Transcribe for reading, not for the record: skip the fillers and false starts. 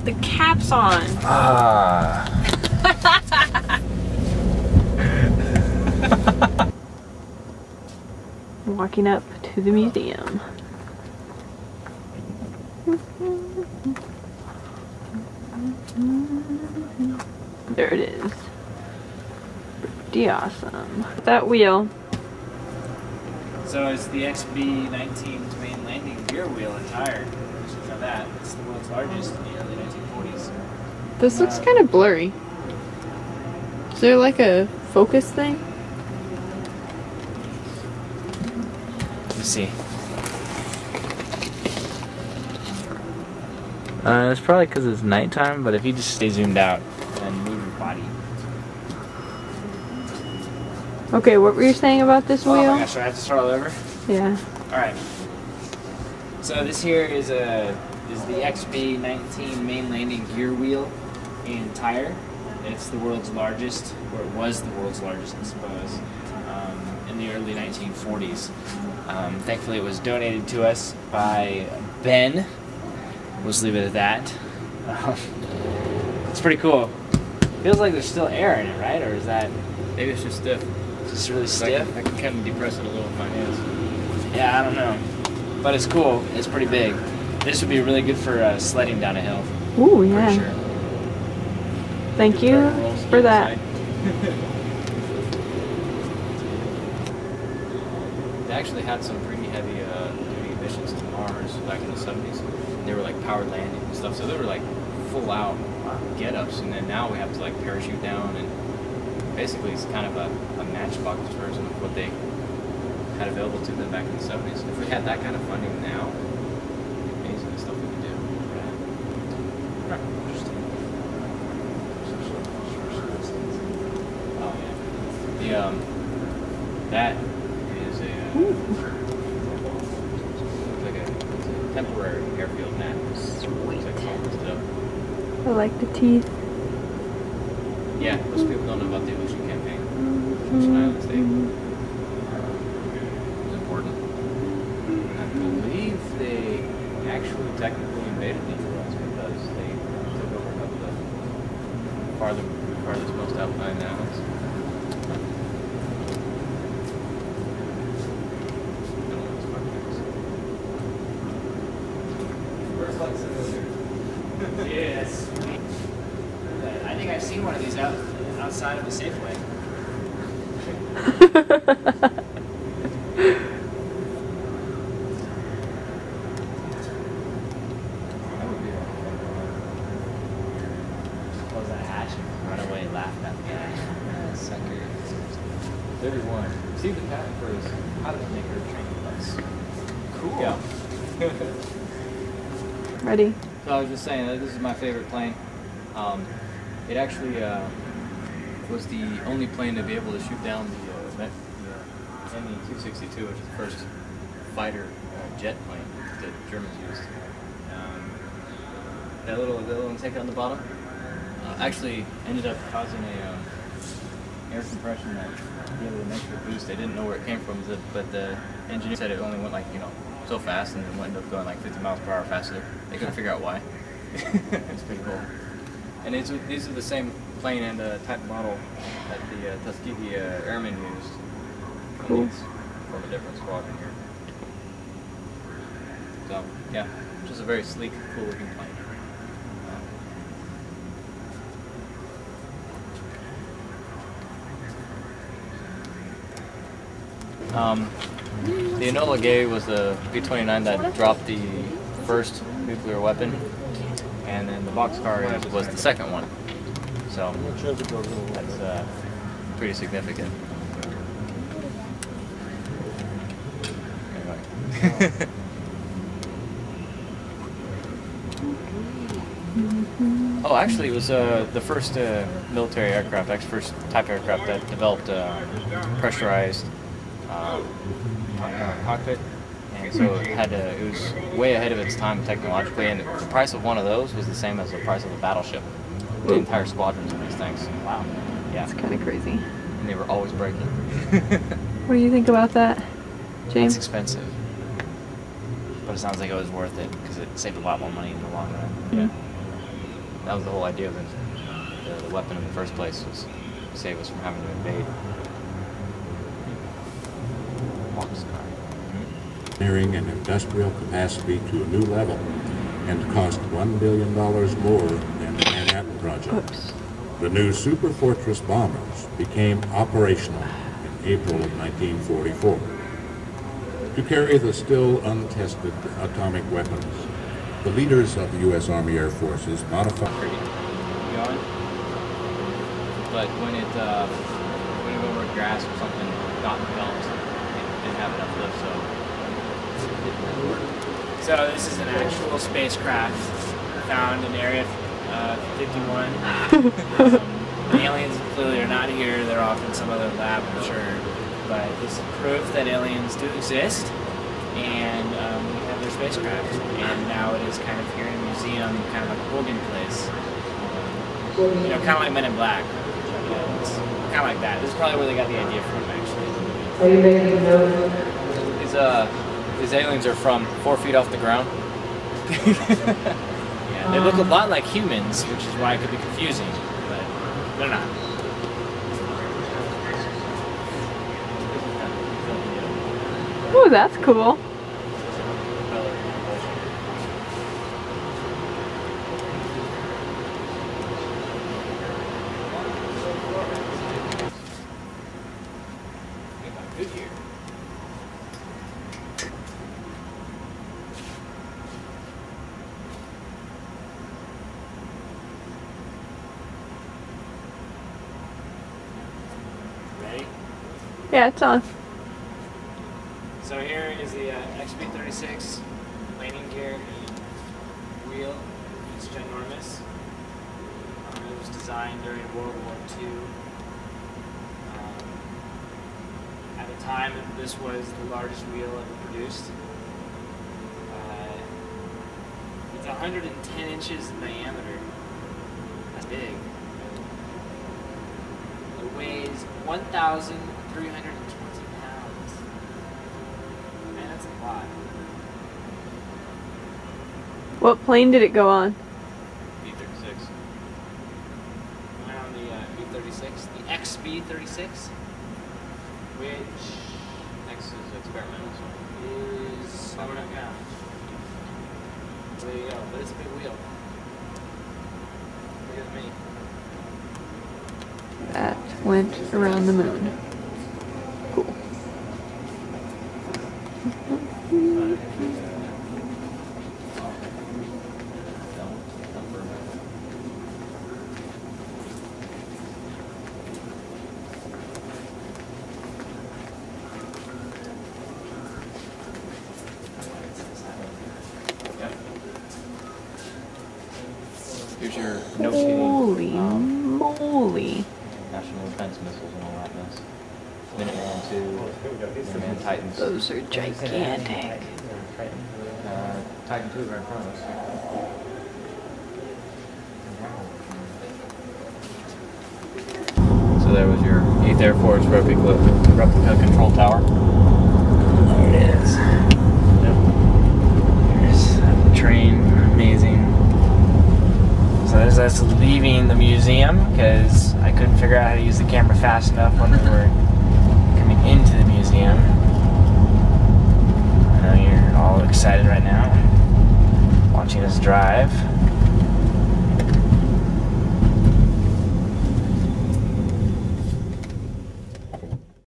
the caps on. Ah. Walking up to the museum. There it is. Pretty awesome. That wheel. So it's the XB19 main landing gear wheel and tire. So that it's the world's largest in the early 1940s. This looks kind of blurry. Is there like a focus thing? Let's see. It's probably because it's nighttime, but if you just Stay zoomed out and move your body. Okay, what were you saying about this wheel? Oh my gosh, do I have to start all over? Yeah. Alright. So this here is the XB19 main landing gear wheel and tire. It's the world's largest, or it was the world's largest, I suppose, in the early 1940s. Thankfully it was donated to us by Ben. We'll just leave it at that. It's pretty cool. Feels like there's still air in it, right? Or is that... Maybe it's just stiff. Just really stiff? I can kind of depress it a little with my hands. Yeah, I don't know. But it's cool. It's pretty big. This would be really good for sledding down a hill. Ooh, yeah. For sure. Thank you for that. They actually had some pretty heavy duty missions to Mars back in the 70s. They were like powered landing and stuff, so they were like full out get-ups, and then now we have to like parachute down, and basically it's kind of a matchbox version of what they had available to them back in the 70s. If we had that kind of funding now, it'd be amazing the stuff we could do. Interesting. Oh yeah. That is a looks like a temporary airfield map. Sweet. Stuff. I like the teeth. Yeah, most people don't know about the ocean campaign. Ocean Island State. It was important. I believe they actually technically invaded the U.S. because they took over of the farthest most outlying islands. Yes. I think I've seen one of these outside of the Safeway. Close that hatch and run away and laugh at the guy. Sucker. 31. See the patent for his how to make her train bus. Cool. Yeah. Ready? So I was just saying that this is my favorite plane. It actually was the only plane to be able to shoot down the ME-262, which is the first fighter jet plane that the Germans used. That little intake on the bottom actually ended up causing a air compression that gave it an extra boost. They didn't know where it came from, but the engineer said it only went like, so fast, and then ended up going like 50 miles per hour faster. They couldn't figure out why. It's pretty cool. And these are the same plane and type model that the Tuskegee Airmen used. Cool. It's from a different squadron here. So, yeah, just a very sleek, cool looking plane. The Enola Gay was the B-29 that dropped the first nuclear weapon, and then the boxcar was the second one. So that's pretty significant. Anyway. Oh, actually, it was the first military aircraft, actually first type aircraft that developed pressurized cockpit, and so it was way ahead of its time technologically, and the price of one of those was the same as the price of a battleship. The entire squadrons of these things. Wow. Yeah. It's kind of crazy. And they were always breaking. What do you think about that, James? It's expensive, but it sounds like it was worth it because it saved a lot more money in the long run. Yeah. that was the whole idea of the weapon in the first place, was to save us from having to invade. Nearing an industrial capacity to a new level and cost $1 billion more than the Manhattan Project. Oops. The new Super Fortress bombers became operational in April of 1944 to carry the still untested atomic weapons. The leaders of the U.S. Army Air Forces modified. Going, but when it went over grass or something, got enveloped, it didn't have enough lift, so it didn't work. So this is an actual spacecraft found in Area 51. The aliens clearly are not here. They're off in some other lab, I'm sure. But this is proof that aliens do exist, and we have their spacecraft. And now it is kind of here in a museum, kind of like a holding place. You know, kind of like Men in Black. You know, it's kind of like that. This is probably where they got the idea from, actually. Are you making a note? These aliens are from 4 feet off the ground. Yeah, they look a lot like humans, which is why it could be confusing, but they're not. Oh, that's cool. Good here. Ready? Yeah, it's on. So here is the XB-36 landing gear and wheel. It's ginormous. It was designed during World War II. At the time, this was the largest wheel ever produced. It's 110 inches in diameter. That's big. It weighs 1,320 pounds. Man, that's a lot. What plane did it go on? B-36. Went on the B-36, the XB-36, which Next is experimental. is, I don't know now. There you go, but it's a big wheel. Look at me. That went around the moon. Cool. Here's your note-taking. Holy moly. National defense missiles and all that mess. Minuteman 2, Minuteman Titans. Those are gigantic. Titan 2 right in front of us. So there was your 8th Air Force replica control tower. There it is. There's the train, amazing. So there's us leaving the museum because I couldn't figure out how to use the camera fast enough when we were coming into the museum. I know you're all excited right now, watching us drive.